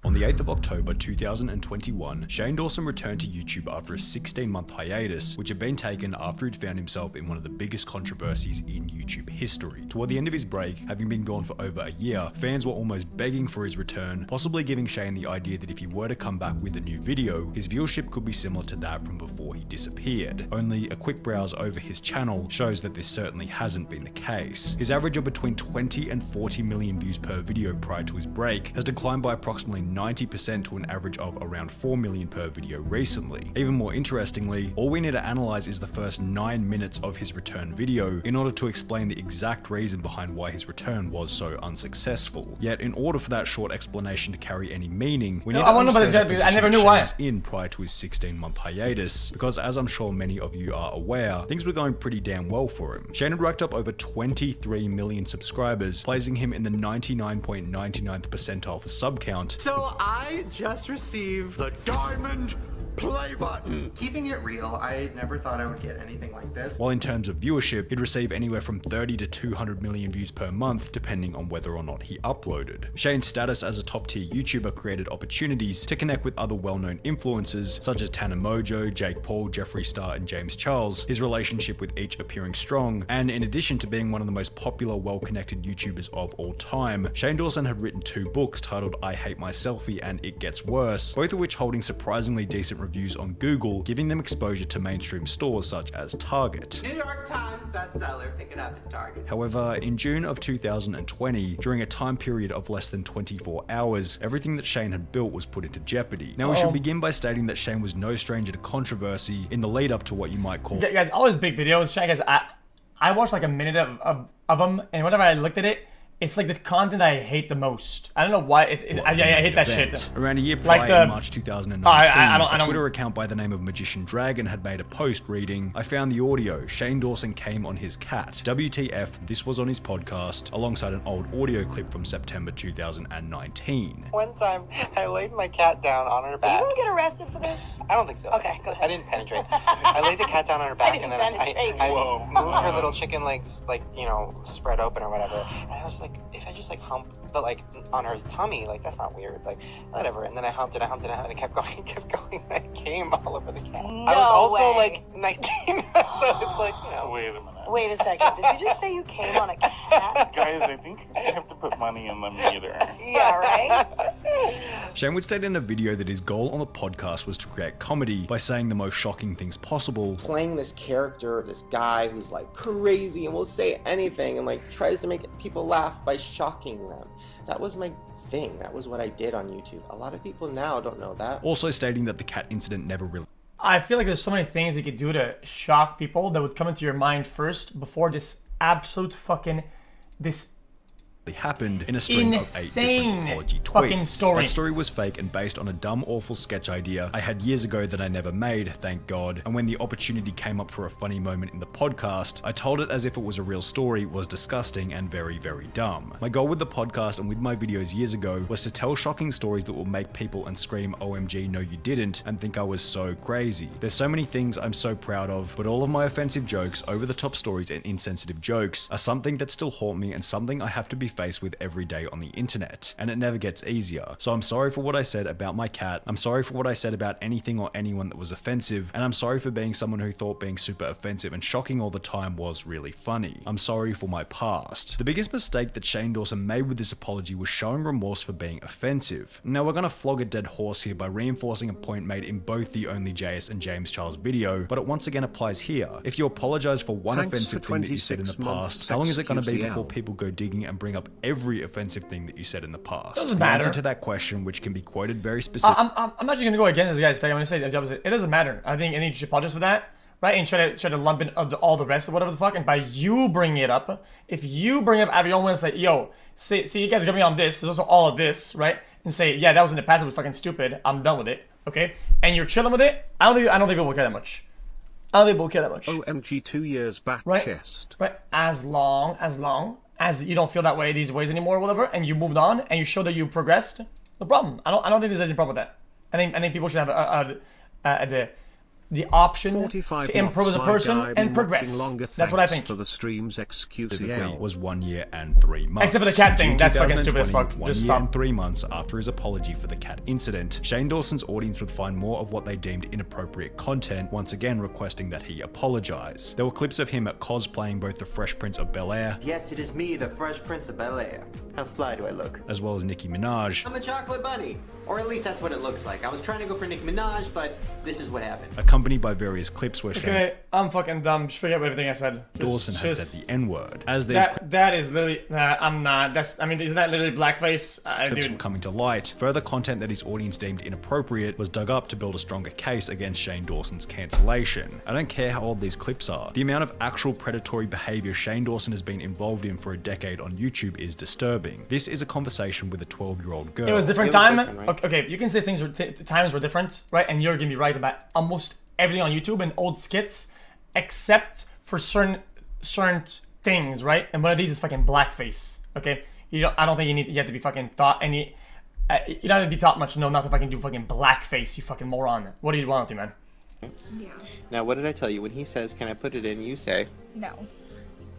On the 8th of October 2021, Shane Dawson returned to YouTube after a 16-month hiatus, which had been taken after he'd found himself in one of the biggest controversies in YouTube history. Toward the end of his break, having been gone for over a year, fans were almost begging for his return, possibly giving Shane the idea that if he were to come back with a new video, his viewership could be similar to that from before he disappeared. Only a quick browse over his channel shows that this certainly hasn't been the case. His average of between 20 and 40 million views per video prior to his break has declined by approximately 90% to an average of around 4 million per video recently. Even more interestingly, all we need to analyze is the first 9 minutes of his return video in order to explain the exact reason behind why his return was so unsuccessful. Yet, in order for that short explanation to carry any meaning, we need to understand the position Shane was in prior to his 16-month hiatus, because as I'm sure many of you are aware, things were going pretty damn well for him. Shane had racked up over 23 million subscribers, placing him in the 99.99th percentile for sub count. So I just received the diamond play button. Keeping it real, I never thought I would get anything like this. While in terms of viewership, he'd receive anywhere from 30 to 200 million views per month, depending on whether or not he uploaded. Shane's status as a top-tier YouTuber created opportunities to connect with other well-known influencers, such as Tana Mojo, Jake Paul, Jeffree Star, and James Charles, his relationship with each appearing strong, and in addition to being one of the most popular, well-connected YouTubers of all time, Shane Dawson had written 2 books titled I Hate My Selfie and It Gets Worse, both of which holding surprisingly decent reviews on Google, giving them exposure to mainstream stores such as Target. New York Times bestseller, pick it up at Target. However, in June of 2020, during a time period of less than 24 hours, everything that Shane had built was put into jeopardy. Now, we should begin by stating that Shane was no stranger to controversy in the lead up to what you might call... Yeah, guys, all his big videos, Shane, guys, I watched like a minute of them, and whenever I looked at it, it's like the content I hate the most. I don't know why. I hate that shit. Around a year prior, like in March 2019, a Twitter account by the name of Magician Dragon had made a post reading, I found the audio. Shane Dawson came on his cat. WTF, this was on his podcast, alongside an old audio clip from September 2019. One time, I laid my cat down on her back. Are you gonna get arrested for this? I don't think so. Okay, go ahead. I didn't penetrate. I laid the cat down on her back, and then I moved her little chicken legs, like, you know, spread open or whatever. And I was like, if I just like hump, but like on her tummy, like that's not weird, like whatever. And then I humped it, and it kept going, and I came all over the cat. No I was also way. like 19, so it's like, you know. Wait a minute. Wait a second. Did you just say you came on a cat? Guys, I think I have to put money in the meter. Yeah, right? Shane would state in a video that his goal on the podcast was to create comedy by saying the most shocking things possible. Playing this character, this guy who's like crazy and will say anything and like tries to make people laugh by shocking them. That was my thing. That was what I did on YouTube. A lot of people now don't know that. Also stating that the cat incident never really I feel like there's so many things you could do to shock people that would come into your mind first before this absolute fucking, this happened in a string of 8 different apology fucking tweets. story. That story was fake and based on a dumb, awful sketch idea I had years ago that I never made, thank God. And when the opportunity came up for a funny moment in the podcast, I told it as if it was a real story, was disgusting and very, very dumb. My goal with the podcast and with my videos years ago was to tell shocking stories that will make people and scream OMG no you didn't and think I was so crazy. There's so many things I'm so proud of, but all of my offensive jokes, over the top stories and insensitive jokes are something that still haunt me and something I have to be faced with every day on the internet, and it never gets easier. So I'm sorry for what I said about my cat, I'm sorry for what I said about anything or anyone that was offensive, and I'm sorry for being someone who thought being super offensive and shocking all the time was really funny. I'm sorry for my past. The biggest mistake that Shane Dawson made with this apology was showing remorse for being offensive. Now we're gonna flog a dead horse here by reinforcing a point made in both the Only JS and James Charles video, but it once again applies here. If you apologize for one offensive thing that you said in the past, how long is it gonna be before people go digging and bring up every offensive thing that you said in the past? Doesn't the matter. answer to that question, which can be quoted very specific. I'm actually gonna go against this guy's thing. I'm gonna say the opposite. It doesn't matter. I think you should apologize for that, right? And try to lump in all the rest of whatever the fuck. And by you bringing it up, if you bring it up out of your own way and say, yo, see, you guys are gonna be on this. There's also all of this, right? And say, yeah, that was in the past. It was fucking stupid. I'm done with it. Okay? And you're chilling with it. I don't think people will care that much. I don't think people will care that much. OMG 2 years back, right? chest. Right? As long as you don't feel that way, these ways anymore or whatever, and you moved on and you show that you've progressed, no problem. I don't think there's any problem with that. I think people should have the option 45 to improve as a person and progress. That's what I think. For the streams xqcL was 1 year and 3 months. Except for the cat thing, In that's fucking stupid as 2020, fuck. 1 Just year stop. and 3 months after his apology for the cat incident, Shane Dawson's audience would find more of what they deemed inappropriate content, once again requesting that he apologize. There were clips of him cosplaying both the Fresh Prince of Bel-Air, Yes, it is me, the Fresh Prince of Bel-Air. How fly do I look? as well as Nicki Minaj, I'm a chocolate bunny. Or at least that's what it looks like. I was trying to go for Nicki Minaj, but this is what happened. accompanied by various clips where Shane Okay, I'm fucking dumb. Just forget everything I said. Dawson had said the N-word. As these that is literally. I'm not. That's. I mean, isn't that literally blackface? clips were Dude. coming to light, further content that his audience deemed inappropriate was dug up to build a stronger case against Shane Dawson's cancellation. I don't care how old these clips are. The amount of actual predatory behavior Shane Dawson has been involved in for a decade on YouTube is disturbing. This is a conversation with a 12-year-old girl. It was different It was time. different, right? Okay, you can say things were times were different, right? And you're gonna be right about almost everything on YouTube and old skits, except for certain things, right? And one of these is fucking blackface. Okay, I don't think you have to be fucking taught any. You don't have to be taught much to know not to fucking do fucking blackface. You fucking moron. What do you want to, man? Yeah. Now, what did I tell you? When he says, "Can I put it in?" You say, No.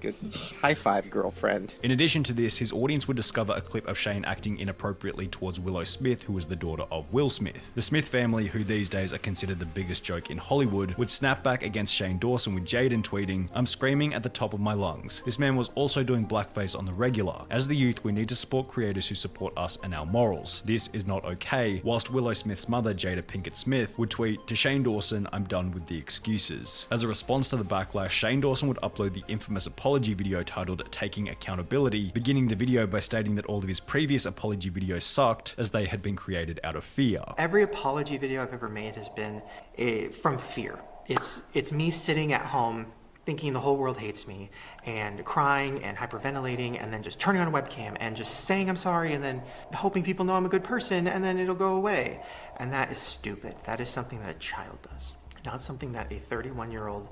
"Good high five, girlfriend." In addition to this, his audience would discover a clip of Shane acting inappropriately towards Willow Smith, who was the daughter of Will Smith. The Smith family, who these days are considered the biggest joke in Hollywood, would snap back against Shane Dawson with Jaden tweeting, "I'm screaming at the top of my lungs. This man was also doing blackface on the regular. As the youth, we need to support creators who support us and our morals. This is not okay." Whilst Willow Smith's mother, Jada Pinkett Smith, would tweet, "To Shane Dawson, I'm done with the excuses." As a response to the backlash, Shane Dawson would upload the infamous apology video titled Taking Accountability, beginning the video by stating that all of his previous apology videos sucked as they had been created out of fear. Every apology video I've ever made has been from fear. It's me sitting at home thinking the whole world hates me and crying and hyperventilating and then just turning on a webcam and just saying I'm sorry and then hoping people know I'm a good person and then it'll go away. And that is stupid. That is something that a child does, not something that a 31-year-old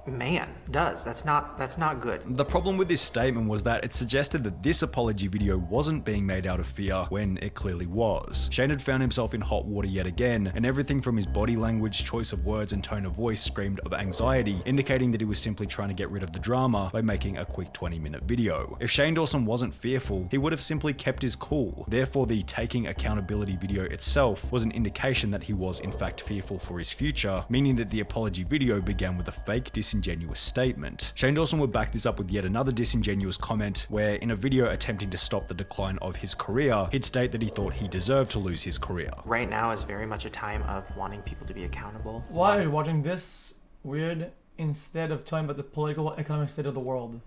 man does. That's not good. The problem with this statement was that it suggested that this apology video wasn't being made out of fear when it clearly was. Shane had found himself in hot water yet again, and everything from his body language, choice of words, and tone of voice screamed of anxiety, indicating that he was simply trying to get rid of the drama by making a quick 20-minute video. If Shane Dawson wasn't fearful, he would have simply kept his cool. Therefore, the taking accountability video itself was an indication that he was in fact fearful for his future, meaning that the apology video began with a fake disingenuous statement. Shane Dawson would back this up with yet another disingenuous comment where, in a video attempting to stop the decline of his career, he'd state that he thought he deserved to lose his career. Right now is very much a time of wanting people to be accountable. Why are you watching this weird instead of talking about the political economic state of the world?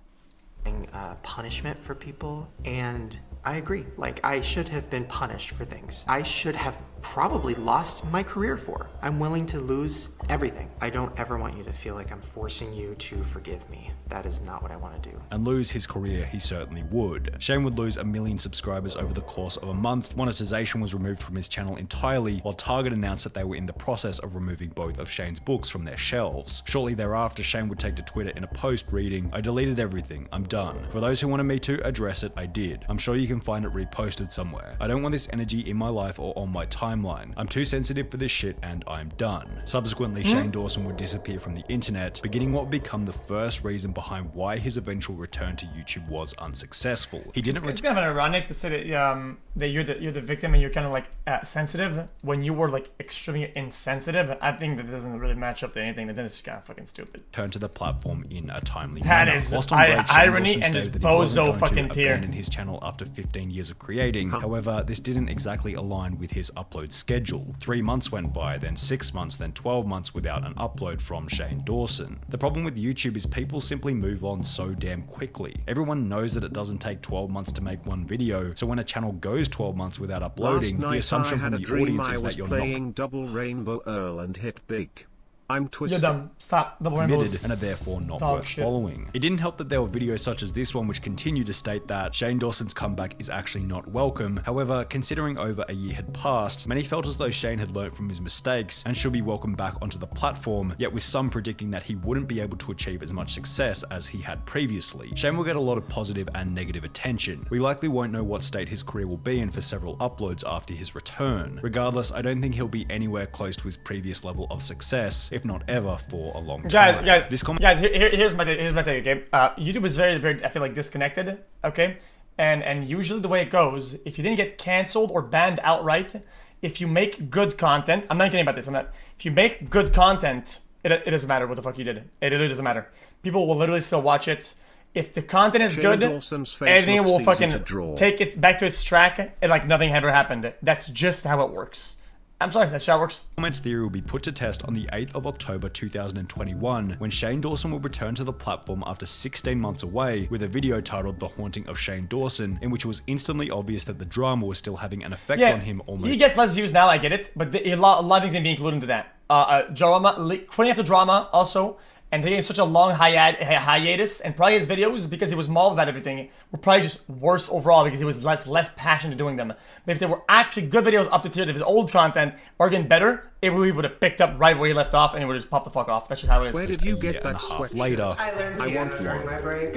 Punishment for people, and I agree. Like, I should have been punished for things I should have probably lost my career for. I'm willing to lose everything. I don't ever want you to feel like I'm forcing you to forgive me. That is not what I want to do. And lose his career he certainly would. Shane would lose 1 million subscribers over the course of a month. Monetization was removed from his channel entirely, while Target announced that they were in the process of removing both of Shane's books from their shelves. Shortly thereafter, Shane would take to Twitter in a post reading, "I deleted everything. I'm done. For those who wanted me to address it, I did. I'm sure you can find it reposted somewhere. I don't want this energy in my life or on my timeline. I'm too sensitive for this shit and I'm done." Subsequently, Shane Dawson would disappear from the internet, beginning what would become the first reason behind why his eventual return to YouTube was unsuccessful. He didn't It's kind of ironic to say that you're the victim and you're kind of like sensitive when you were like extremely insensitive. I think that doesn't really match up to anything. That is kind of fucking stupid. Turn to the platform in a timely That manner. is Whilst on break, Shane irony Dawson and stated just that he wasn't bozo going fucking to tier. abandon his channel after 15 years of creating. However, this didn't exactly align with his upload schedule. 3 months went by, then 6 months, then 12 months without an upload from Shane Dawson. The problem with YouTube is people simply move on so damn quickly. Everyone knows that it doesn't take 12 months to make one video, so when a channel goes 12 months without uploading, the assumption from the audience is that you're not playing Double Rainbow Earl and hit big. I'm twisted. You're dumb. Stop. The rainbow committed is and are therefore not dog worth shit. following. It didn't help that there were videos such as this one which continue to state that Shane Dawson's comeback is actually not welcome. However, considering over a year had passed, many felt as though Shane had learnt from his mistakes and should be welcomed back onto the platform, yet with some predicting that he wouldn't be able to achieve as much success as he had previously. Shane will get a lot of positive and negative attention. We likely won't know what state his career will be in for several uploads after his return. Regardless, I don't think he'll be anywhere close to his previous level of success, if not ever, for a long time. Guys, here's my take, okay? YouTube is very, I feel like, disconnected, okay? And usually the way it goes, if you didn't get canceled or banned outright, if you make good content, I'm not kidding about this, if you make good content, it doesn't matter what the fuck you did. It literally doesn't matter. People will literally still watch it. If the content is good, everything will fucking take it back to its track and like nothing ever happened. That's just how it works. I'm sorry, that's how it works. Comments theory will be put to test on the 8th of October 2021 when Shane Dawson will return to the platform after 16 months away with a video titled The Haunting of Shane Dawson, in which it was instantly obvious that the drama was still having an effect on him almost. He gets less views now, I get it, but a lot of things can be included into that. Drama, quitting after drama also, and taking such a long hiatus, and probably his videos, because he was mauled about everything, were probably just worse overall because he was less passionate doing them. But if they were actually good videos up to tier of his old content, or even better, it really would have picked up right where he left off, and it would just pop the fuck off. That's just how it is. Where did you get that sweatshirt? Later. I learned I piano want during one. my break.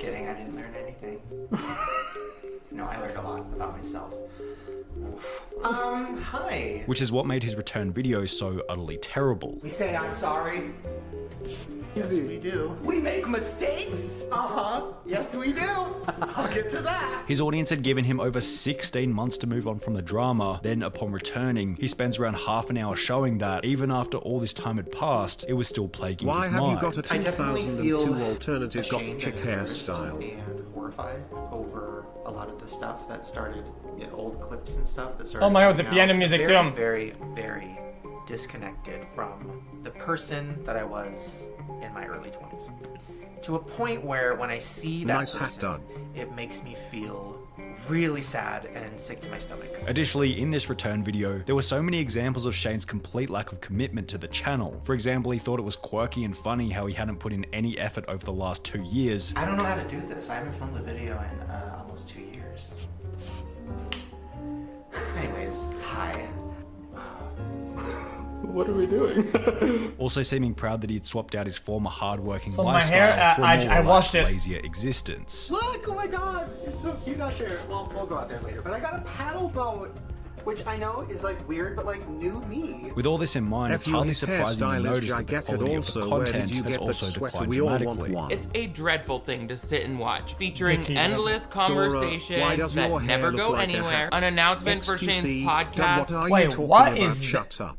Kidding, I didn't learn anything. No, I learned a lot about myself. Hi. Which is what made his return video so utterly terrible. We say I'm sorry. Yes, we do. We make mistakes? Uh-huh. Yes, we do. I'll get to that. His audience had given him over 16 months to move on from the drama. Then, upon returning, he spends around half an hour showing that, even after all this time had passed, it was still plaguing his mind. Why have you got a I definitely 2002 alternative ashamed gothic and embarrassed hairstyle? and horrified over a lot of the stuff that started, old clips and stuff that started. Oh my god, the coming piano out. music very, too. Very, very disconnected from the person that I was in my early 20s. To a point where when I see that Nice hat person, done. it makes me feel really sad and sick to my stomach. Additionally, in this return video, there were so many examples of Shane's complete lack of commitment to the channel. For example, he thought it was quirky and funny how he hadn't put in any effort over the last 2 years. I don't know how to do this. I haven't filmed a video in almost 2 years. Anyways, hi. What are we doing? Also seeming proud that he had swapped out his former hard-working So my lifestyle hair, for a more I washed relaxed, it. lazier existence. Look, oh my god, it's so cute out there. Well, we'll go out there later. But I got a paddle boat, which I know is like weird, but like new me. With all this in mind, it's hardly surprising to notice that the quality of the content has also declined dramatically. It's a dreadful thing to sit and watch, featuring Dickies, endless why conversations does that your hair never look go like a anywhere, hat? an announcement for XQc, Shane's what podcast. are Wait, you talking what about? is- Shut up.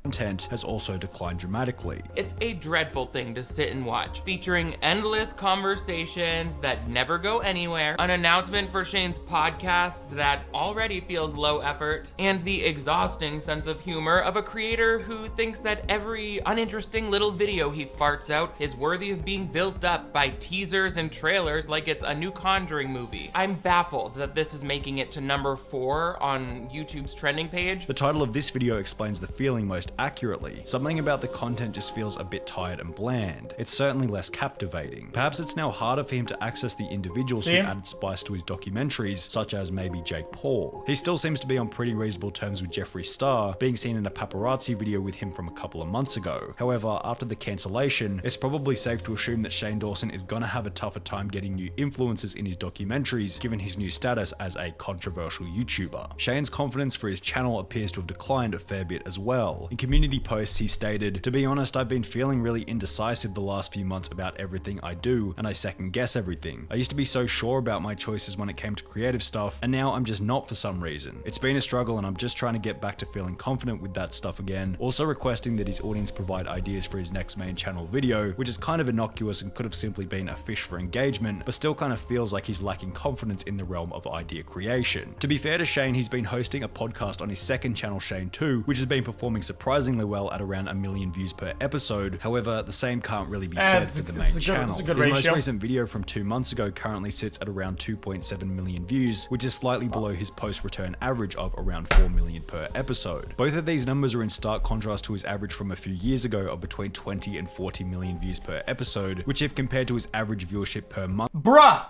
Content has also declined dramatically. It's a dreadful thing to sit and watch, featuring endless conversations that never go anywhere, an announcement for Shane's podcast that already feels low effort, and the exhausting sense of humor of a creator who thinks that every uninteresting little video he farts out is worthy of being built up by teasers and trailers like it's a new Conjuring movie. I'm baffled that this is making it to number 4 on YouTube's trending page. The title of this video explains the feeling most accurately. Something about the content just feels a bit tired and bland. It's certainly less captivating. Perhaps it's now harder for him to access the individuals who added spice to his documentaries, such as maybe Jake Paul. He still seems to be on pretty reasonable terms with Jeffree Star, being seen in a paparazzi video with him from a couple of months ago. However, after the cancellation, it's probably safe to assume that Shane Dawson is gonna have a tougher time getting new influencers in his documentaries, given his new status as a controversial YouTuber. Shane's confidence for his channel appears to have declined a fair bit as well. In community posts, he stated, "To be honest, I've been feeling really indecisive the last few months about everything I do, and I second guess everything. I used to be so sure about my choices when it came to creative stuff, and now I'm just not for some reason. It's been a struggle, and I'm just trying to get back to feeling confident with that stuff again." Also requesting that his audience provide ideas for his next main channel video, which is kind of innocuous and could have simply been a fish for engagement, but still kind of feels like he's lacking confidence in the realm of idea creation. To be fair to Shane, he's been hosting a podcast on his second channel, Shane 2, which has been performing surprisingly surprisingly well at around 1 million views per episode. However, the same can't really be said for the main channel. His most recent video from 2 months ago currently sits at around 2.7 million views, which is slightly below his post-return average of around 4 million per episode. Both of these numbers are in stark contrast to his average from a few years ago of between 20 and 40 million views per episode, which if compared to his average viewership per month. Bruh.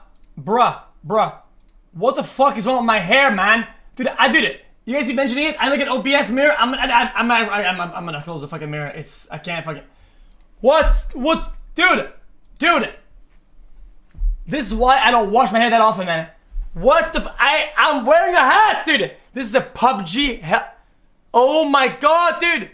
What the fuck is wrong with my hair, man? Dude, I did it. You guys keep mentioning it. I look at OBS mirror. I'm gonna close the fucking mirror. I can't fucking. What's, dude. This is why I don't wash my hair that often, man. What the? I'm wearing a hat, dude. This is a PUBG hat. Oh my god, dude.